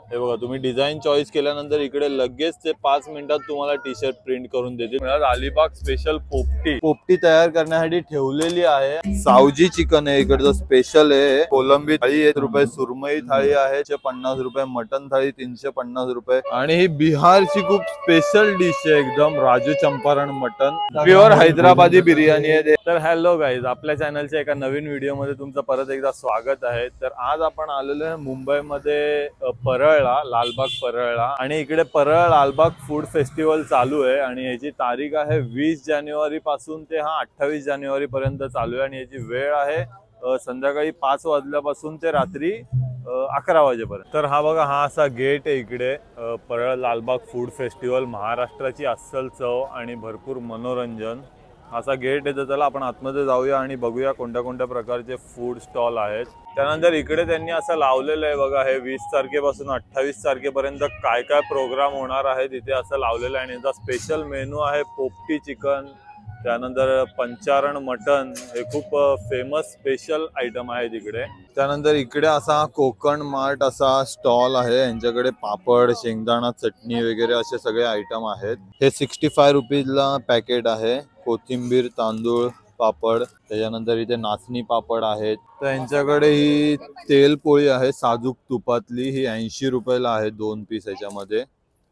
हे बघा, तुम्ही डिझाईन चॉईस केल्यानंतर इकडे लगेच ते 5 मिनिटात तुम्हाला टी शर्ट प्रिंट करून देतील। अलिबाग स्पेशल पोपटी तयार करण्यासाठी ठेवलेली आहे। सावजी चिकन आहे इकडचं स्पेशल आहे। कोलंबी थाळी 1 रुपये, सुरमई थाळी आहे 50 रुपये, मटन थाळी 350 रुपये आणि ही बिहारची खूप स्पेशल डिश आहे एकदम, राजू चंपारण मटन, प्युअर हैदराबादी बिर्याणी आहे। तर हॅलो गाईज, आपल्या चॅनलच्या एका नवीन व्हिडिओ मध्ये तुमचं परत एकदा स्वागत आहे। तर आज आपण आलेलो आहे मुंबईमध्ये परळला, लालबाग परळला, आणि इकडे परळ लालबाग फूड फेस्टिवल चालू आहे आणि याची तारीख आहे 20 जानेवारी पासून ते 28 जानेवारी पर्यंत चालू आहे आणि याची वेळ आहे संध्याकाळी 5 वाजल्यापासून ते रात्री 11 वाजेपर्यंत। तर हा बघा, हा असा गेट आहे इकडे परळ लालबाग फूड फेस्टिवल, महाराष्ट्राची अस्सल चव आणि भरपूर मनोरंजन असा गेट आहे। तर चला आपण आतमध्ये जाऊया आणि बघूया कोणत्या कोणत्या प्रकारचे फूड स्टॉल आहेत। त्यानंतर इकडे त्यांनी असं लावलेलं आहे बघा, हे 20 तारखेपासून 28 तारखेपर्यंत काय काय प्रोग्राम होणार आहे तिथे असं लावलेलं आहे। आणि याचा स्पेशल मेनू आहे पोपटी चिकन, त्यानंतर पंचारण मटन, हे खूप फेमस स्पेशल आयटम आहे तिकडे। त्यानंतर इकडे असा कोकण मार्ट असा स्टॉल आहे, यांच्याकडे पापड, शेंगदाणा चटणी वगैरे असे सगळे आयटम आहेत। हे 65 रुपीजला पॅकेट आहे। कोथिंबीर, तांदूळ, पापड, त्याच्यानंतर इथे नाचणी पापड आहेत। तर यांच्याकडे ही तेल पोळी आहे साजूक तुपातली, ही 80 रुपयाला आहे 2 पीस याच्यामध्ये,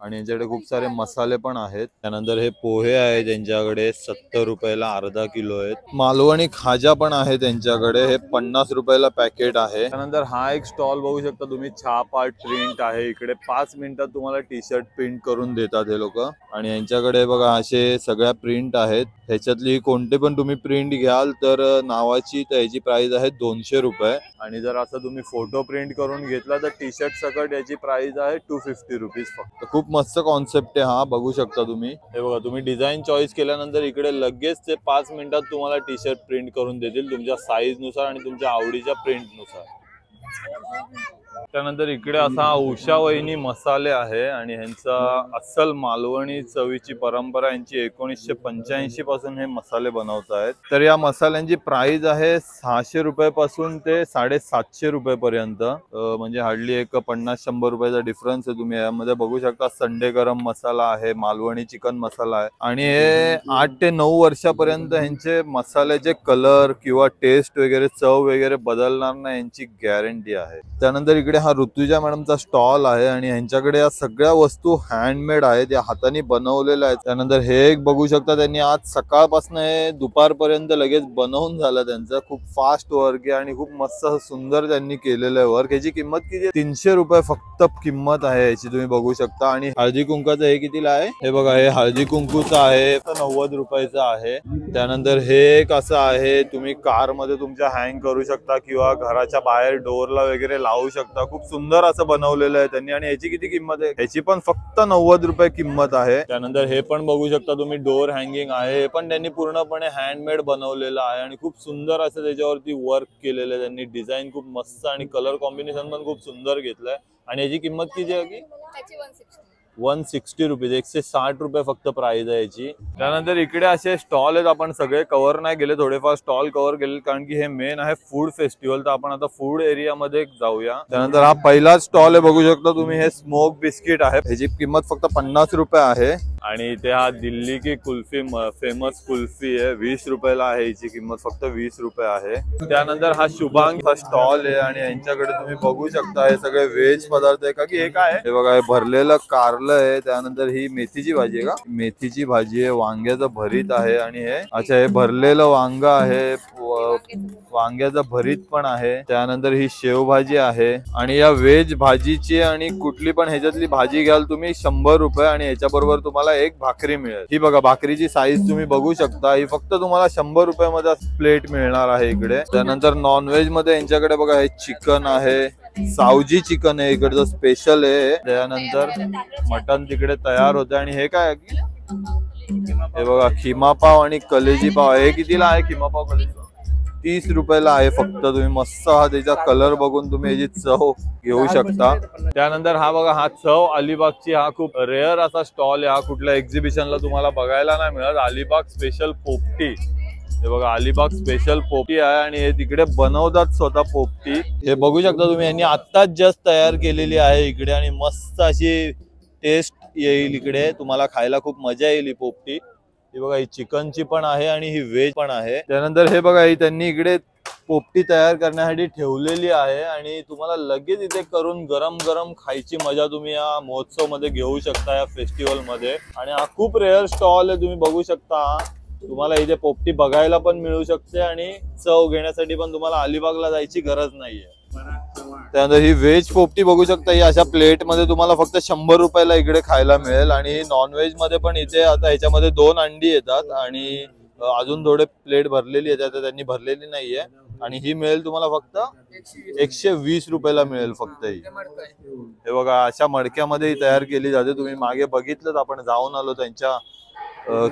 आणि यांच्याकडे खूप सारे मसाले पण आहेत। त्यानंतर हे पोहे आहेत त्यांच्याकडे 70 रुपयाला अर्धा किलो आहेत। मालवणी खाजा पण आहे त्यांच्याकडे, हे 50 रुपयाला पॅकेट आहे। त्यानंतर हा एक स्टॉल बघू शकता तुम्ही, छाप आर्ट प्रिंट आहे इकडे, 5 मिनिटात तुम्हाला टी शर्ट प्रिंट करून देतात हे लोक। आणि यांच्याकडे बघा असे सगळ्या प्रिंट आहेत, ह्याच्यातली कोणते पण तुम्ही प्रिंट घ्याल तर नावाची त्याची प्राइस आहे 200 रुपये, आणि जर असं तुम्ही फोटो प्रिंट करून घेतला तर टी शर्ट सकट याची प्राइस आहे 250 रुपीज फक्त। खूप मस्त कॉन्सेप्ट आहे हा, बघू शकता तुम्ही। हे बघा, तुम्ही डिझाईन चॉईस केल्यानंतर इकडे लगेच ते 5 मिनिटात तुम्हाला टी शर्ट प्रिंट करून देतील तुमच्या साईज नुसार आणि तुमच्या आवडीच्या प्रिंट नुसार। त्यानंतर इकडे असा उषा वहिनी मसाले आहे आणि ह्यांचा अस्सल मालवणी चवीची परंपरा, यांची 1985 पासून हे मसाले बनवत आहेत। तर या मसाल्यांची प्राइस आहे 600 रुपयापासून ते 750 रुपये पर्यंत, म्हणजे हार्डली एक 50-100 रुपयाचा डिफरन्स आहे। तुम्ही यामध्ये बघू शकता संडे गरम मसाला आहे, मालवणी चिकन मसाला आहे, आणि हे 8 ते 9 वर्षापर्यंत ह्यांचे मसाल्याचे कलर किंवा टेस्ट वगैरे, चव वगैरे बदलणार नाही यांची गॅरंटी आहे। त्यानंतर इकडे हा ऋतुजा मॅडमचा स्टॉल आहे आणि ह्यांच्याकडे या सगळ्या वस्तू हँडमेड आहेत, या हाताने बनवलेल्या आहेत। त्यानंतर हे एक बघू शकता, त्यांनी आज सकाळपासून हे दुपारपर्यंत लगेच बनवून झालं त्यांचं, खूप फास्ट वर्क आहे आणि खूप मस्त सुंदर त्यांनी केलेलं आहे वर्क। याची किंमत किती? 300 रुपये फक्त किंमत आहे याची, तुम्ही बघू शकता। आणि हळदी कुंकाचं हे कितीला आहे? हे बघा, हे हळदी कुंकूचं आहे 90 रुपयाचं आहे। त्यानंतर हे एक असं आहे, तुम्ही कार मध्ये तुमच्या हँग करू शकता किंवा घराच्या बाहेर डोअरला वगैरे लावू शकता, खूप सुंदर असं बनवलेलं आहे त्यांनी। आणि याची किती किंमत आहे? याची पण फक्त 90 रुपये किंमत आहे। त्यानंतर हे पण बघू शकता तुम्ही, डोअर हँगिंग आहे, हे पण त्यांनी पूर्णपणे हँडमेड बनवलेलं आहे आणि खूप सुंदर असं त्याच्यावरती वर्क केलेलं आहे त्यांनी। डिझाईन खूप मस्त आणि कलर कॉम्बिनेशन पण खूप सुंदर घेतलंय। आणि याची किंमत किती आहे? 160 रुपीज, 160 रुपये फक्त प्राइस आहे याची। त्यानंतर इकडे असे स्टॉल आहेत, आपण सगळे कव्हर नाही केले, थोडेफार स्टॉल कव्हर केले कारण की हे मेन आहे फूड फेस्टिवल। तर आपण आता फूड एरिया मध्ये जाऊया। त्यानंतर हा पहिला स्टॉल आहे, बघू शकता तुम्ही, हे स्मोक बिस्किट आहे, ह्याची किंमत फक्त 50 रुपये आहे। आणि इथे हा दिल्ली की कुल्फी फेमस कुल्फी आहे, 20 रुपयाला आहे, हिची किंमत फक्त 20 रुपये आहे। त्यानंतर हा शुभांगचा स्टॉल आहे आणि यांच्याकडे तुम्ही बघू शकता हे सगळे व्हेज पदार्थ आहे। का की हे काय आहे? हे बघा, हे भरलेलं कारलं आहे, त्यानंतर ही मेथीची भाजी आहे का? मेथीची भाजी आहे, वांग्याचं भरीत आहे, आणि हे अच्छा हे भरलेलं वांग आहे, वांग्याचं भरीत पण आहे। त्यानंतर ही शेवभाजी आहे, आणि या व्हेज भाजीची आणि कुठली पण ह्याच्यातली भाजी घ्याल तुम्ही 100 रुपये, आणि ह्याच्याबरोबर तुम्हाला एक भाकरी मिळेल। ही बघा, भाकरीची साईज तुम्ही बघू शकता, ही फक्त तुम्हाला 100 रुपयामध्ये प्लेट मिळणार आहे इकडे। त्यानंतर नॉनव्हेज मध्ये यांच्याकडे बघा, हे चिकन आहे, सावजी चिकन आहे इकडचं स्पेशल आहे। त्यानंतर मटन तिकडे तयार होते। आणि हे काय? हे बघा, खिमा पाव आणि कलेजी पाव, हे कितीला आहे? खिमा पाव कलेजी पाव 30 रुपयाला आहे फक्त। तुम्ही मस्त हा त्याचा कलर बघून तुम्ही याची चव घेऊ शकता। त्यानंतर हा बघा, हा चव अलिबागची, हा खूप रेअर असा स्टॉल आहे, हा कुठल्या एक्झिबिशनला तुम्हाला बघायला नाही मिळत। अलिबाग स्पेशल पोपटी, हे बघा अलिबाग स्पेशल पोपटी आहे आणि हे तिकडे बनवतात स्वतः पोपटी। हे बघू शकता तुम्ही, यांनी आत्ताच जस्ट तयार केलेली आहे इकडे आणि मस्त अशी टेस्ट येईल इकडे, तुम्हाला खायला खूप मजा येईल ही पोपटी। हे बघा ही चिकनची पण आहे आणि ही व्हेज पण आहे। त्यानंतर हे बघा ही त्यांनी इकडे पोपटी तयार करण्यासाठी ठेवलेली आहे आणि तुम्हाला लगेच इथे करून गरम गरम खायची मजा तुम्ही या महोत्सव मध्ये घेऊ शकता, या फेस्टिवल मध्ये। आणि हा खूप रेअर स्टॉल आहे, तुम्ही बघू शकता। तुम्हाला इथे पोपटी बघायला पण मिळू शकते आणि चव घेण्यासाठी पण तुम्हाला अलिबागला जायची गरज नाहीये। त्यानंतर ही व्हेज पोपटी बघू शकता, ही अशा प्लेट मध्ये तुम्हाला फक्त 100 रुपयाला इकडे खायला मिळेल। आणि नॉन व्हेज मध्ये पण इथे आता ह्याच्यामध्ये 2 अंडी येतात आणि अजून थोडे प्लेट भरलेली आहे, आता त्यांनी भरलेली नाहीये। आणि ही मिळेल तुम्हाला फक्त 120 रुपयाला मिळेल फक्त ही। हे बघा अशा मडक्यामध्ये ही तयार केली जाते, तुम्ही मागे बघितलं, आपण जाऊन आलो त्यांच्या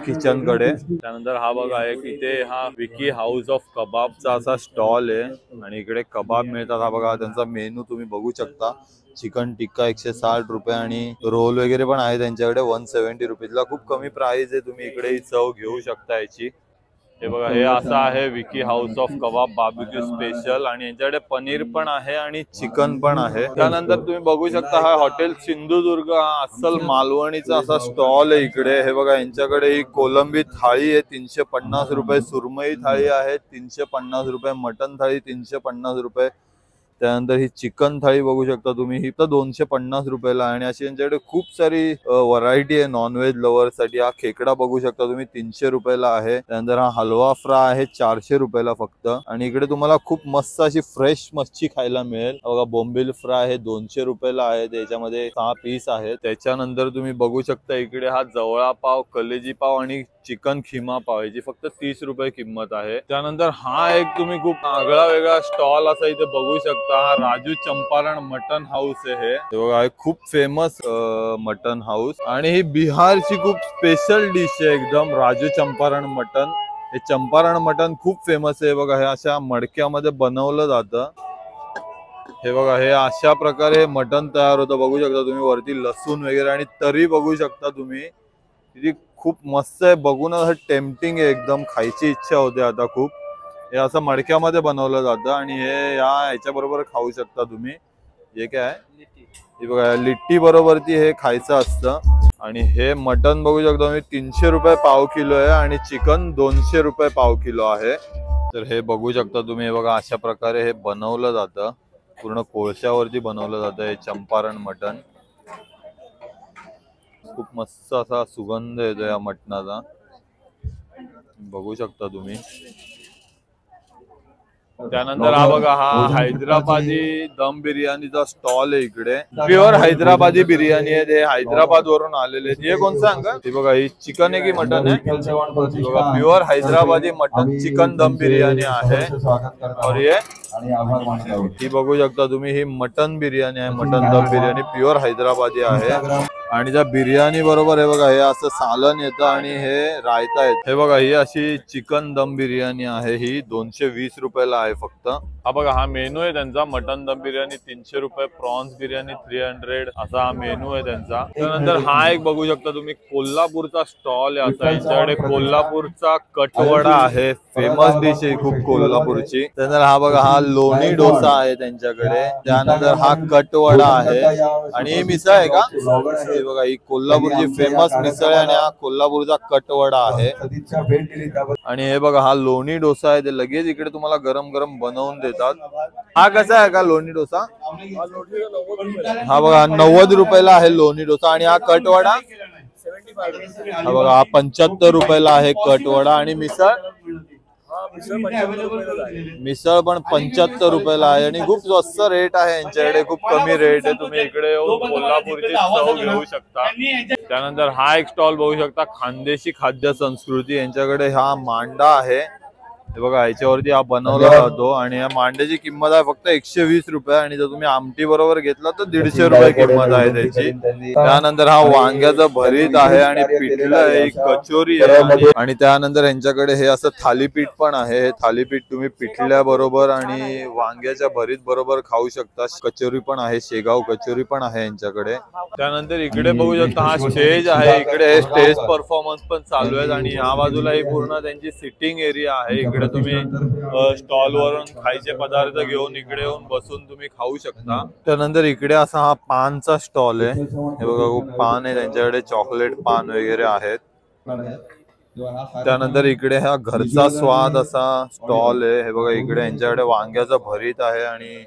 किचन कडे। त्यानंतर हा बघा एक इथे हा विकी हाऊस ऑफ कबाबचा असा स्टॉल आहे आणि इकडे कबाब मिळतात। हा बघा त्यांचा मेनू तुम्ही बघू शकता, चिकन टिक्का 160 रुपये आणि रोल वगैरे पण आहे त्यांच्याकडे 170 रुपीजला। खूप कमी प्राइस आहे, तुम्ही इकडे ही चव घेऊ शकता याची। हे बघा हे असं आहे Vicky house of kebab barbecue special आणि यांच्याकडे पनीर पण आहे आणि चिकन पण आहे। त्यानंतर तुम्ही बघू शकता हा हॉटेल सिंधुदुर्ग, हा अस्सल मालवणीचा असा स्टॉल आहे इकडे। हे बघा यांच्याकडे ही कोलंबी थाळी आहे 350 रुपये, सुरमई थाळी आहे 350 रुपये, मटन थाळी 350 रुपये। त्यानंतर ही चिकन थाळी बघू शकता तुम्ही, ही तर 250 रुपयाला आणि अशी यांच्याकडे खूप सारी व्हरायटी आहे नॉन व्हेज लवर साठी। हा खेकडा बघू शकता तुम्ही 300 रुपयाला आहे। त्यानंतर हा हलवा फ्राय आहे 400 रुपयाला फक्त। आणि इकडे तुम्हाला खूप मस्त अशी फ्रेश मच्छी खायला मिळेल। बघा बोंबील फ्राय हे 200 रुपयाला आहे, त्याच्यामध्ये 6 पीस आहेत। त्याच्यानंतर तुम्ही बघू शकता इकडे हा जवळा पाव, कलेजी पाव आणि चिकन खिमा पाव, याची फक्त 30 रुपये किंमत आहे। त्यानंतर हा एक तुम्ही खूप आगळा वेगळा स्टॉल असा इथे बघू शकता, हा राजू चंपारण मटन हाऊस आहे। हे बघा खूप फेमस मटन हाऊस आणि ही बिहारची खूप स्पेशल डिश आहे एकदम, राजू चंपारण मटन। हे चंपारण मटन खूप फेमस आहे। बघा हे अशा मडक्यामध्ये बनवलं जातं। हे बघा हे अशा प्रकारे मटन तयार होतं, बघू शकता तुम्ही, वरती लसूण वगैरे आणि तरी बघू शकता तुम्ही, किती खूप मस्त आहे, बघून असं टेम्पटिंग आहे एकदम, खायची इच्छा होते आता खूप। हे असं मडक्यामध्ये बनवलं जातं आणि हे ह्याच्या बरोबर खाऊ शकता तुम्ही। हे काय आहे, हे बघा लिट्टी बरोबर ती हे खायचं असतं। आणि हे मटन बघू शकता तुम्ही 300 रुपये पाव किलो आहे आणि चिकन 200 रुपये पाव किलो आहे। तर हे बघू शकता तुम्ही, हे बघा अशा प्रकारे हे बनवलं जातं, पूर्ण कोळशावरती बनवलं जातं हे चंपारण मटन। खूप मस्त असा सुगंध येतो या मटणाचा, बघू शकता तुम्ही। त्यानंतर हा बघा हा हैदराबादी दम बिर्याणीचा स्टॉल आहे इकडे, प्युअर हैदराबादी बिर्याणी आहे, हे हैदराबाद वरून आलेले। हे कोणतं सांगा, हे बघा ही चिकन आहे की मटन आहे, बघा प्युअर हैदराबादी मटन चिकन दम बिर्याणी आहे। और ये ही बघू शकता तुम्ही, ही मटन बिर्याणी आहे, मटन दम बिर्याणी प्युअर हैदराबादी आहे। आणि त्या बिर्याणी बरोबर हे बघा हे असं सालन येतं आणि हे रायता येत। हे बघा ही अशी चिकन दम बिर्याणी आहे, ही 220 रुपयाला आहे फक्त। हा बघा हा मेनू आहे त्यांचा, मटन दम बिर्याणी 300 रुपये, प्रॉन्स बिर्याणी 300, असा हा मेनू आहे त्यांचा। त्यानंतर हा एक बघू शकता तुम्ही कोल्हापूरचा स्टॉल आहे आता, यांच्याकडे कोल्हापूरचा कटवडा आहे, फेमस डिश आहे खूप कोल्हापूरची। त्यानंतर हा बघा हा लोणी डोसा आहे त्यांच्याकडे। त्यानंतर हा कटवडा आहे आणि ही मिसळ आहे का, बघा ही कोल्हापूरची फेमस मिसळ आहे आणि हा कोल्हापूरचा कटवडा आहे। आणि हे बघा हा लोणी डोसा आहे, ते लगेच इकडे तुम्हाला गरम गरम बनवून देतात। हा कसा आहे का लोणी डोसा, हा बघा 90 रुपयाला आहे लोणी डोसा। आणि हा कटवडा हा बघा हा 75 रुपयाला आहे कटवडा। आणि मिसळ मिसळ पण 75 रुपयाला आहे आणि खूप स्वस्त रेट आहे यांच्याकडे, खूप कमी रेट आहे, तुम्ही इकडे येऊन कोल्हापूरची चव घेऊ शकता। त्यानंतर हा एक स्टॉल बघू शकता, खानदेशी खाद्य संस्कृती, यांच्याकडे हा मांडा आहे हे बघा याच्यावरती हा बनवला जातो आणि या मांड्याची किंमत आहे फक्त 120 रुपये आणि जर तुम्ही आमटी बरोबर घेतला तर 150 रुपये किंमत आहे त्याची। त्यानंतर हा वांग्याचा भरीत आहे आणि पिठलं आहे, कचोरी आहे आणि त्यानंतर यांच्याकडे हे असं थालीपीठ पण आहे। हे थालीपीठ तुम्ही पिठल्या बरोबर आणि वांग्याच्या भरीत बरोबर खाऊ शकता। कचोरी पण आहे, शेगाव कचोरी पण आहे यांच्याकडे। त्यानंतर इकडे बघू शकता हा स्टेज आहे, इकडे स्टेज परफॉर्मन्स पण चालू आहे आणि या बाजूला ही पूर्ण त्यांची सिटिंग एरिया आहे। इकडे तुम्ही स्टॉल वरून खायचे पदार्थ घेऊन इकडे येऊन बसून तुम्ही खाऊ शकता। त्यानंतर इकडे असा हा पानचा स्टॉल आहे, हे बघा खूप पान आहे त्यांच्याकडे, चॉकलेट पान वगैरे आहेत। त्यानंतर इकडे हा घरचा स्वाद असा स्टॉल आहे, हे बघा इकडे यांच्याकडे वांग्याचा भरीत आहे आणि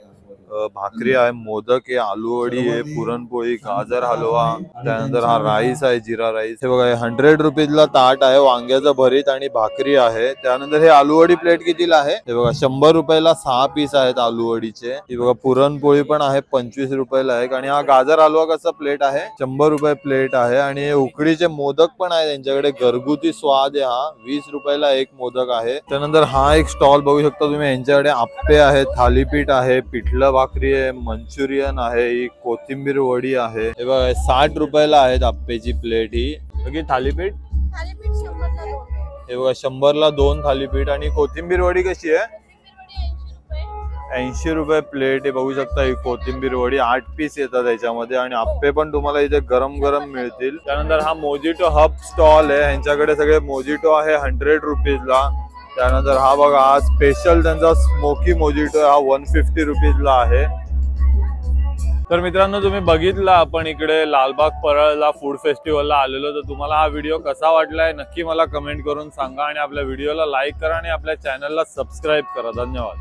भाकरी आहे, मोदक आहे, आलू वडी आहे, पुरणपोळी, गाजर हलवा, त्यानंतर हा राईस आहे, जिरा राईस। हे बघा 100 रुपीजला ताट आहे, वांग्याचा भरीत आणि भाकरी आहे। त्यानंतर हे आलू वडी प्लेट कितीला आहे? हे बघा 100 रुपयाला 6 पीस आहेत आलू वडीचे। हे बघा पुरणपोळी पण आहे 25 रुपयाला आहे आणि हा गाजर हलवा कसा प्लेट आहे? 100 रुपये प्लेट आहे आणि उकडीचे मोदक पण आहे त्यांच्याकडे, घरगुती स्वाद आहे हा, 20 रुपयाला एक मोदक आहे। त्यानंतर हा एक स्टॉल बघू शकता तुम्ही, यांच्याकडे आप्पे आहे, थालीपीठ आहे, पिठलं भाकरी आहे, मंचुरियन आहे, ही कोथिंबीर वडी आहे। हे बघा 60 रुपयाला आहेत आप्पेची प्लेट ही। बाकी थालीपीठ 100 ला 2 थालीपीठ आणि कोथिंबीर वडी कशी आहे? 80 रुपये प्लेट आहे। बघू शकता ही कोथिंबीर वडी 8 पीस येतात त्याच्यामध्ये आणि आप्पे पण तुम्हाला इथे गरम गरम मिळतील। त्यानंतर हा मोजिटो हब स्टॉल आहे, यांच्याकडे सगळे मोजिटो आहे 100 रुपीजला। त्यानंतर हा बघा हा स्पेशल त्यांचा स्मोकी मोजिटो हा 150 रुपीजला आहे। तर मित्रांनो तुम्ही बघितलं आपण इकडे लालबाग परळला फूड फेस्टिवलला आलेलो, तर तुम्हाला हा व्हिडिओ कसा वाटलाय नक्की मला कमेंट करून सांगा आणि आपल्या व्हिडिओला लाईक करा आणि आपल्या चॅनलला सबस्क्राईब करा। धन्यवाद।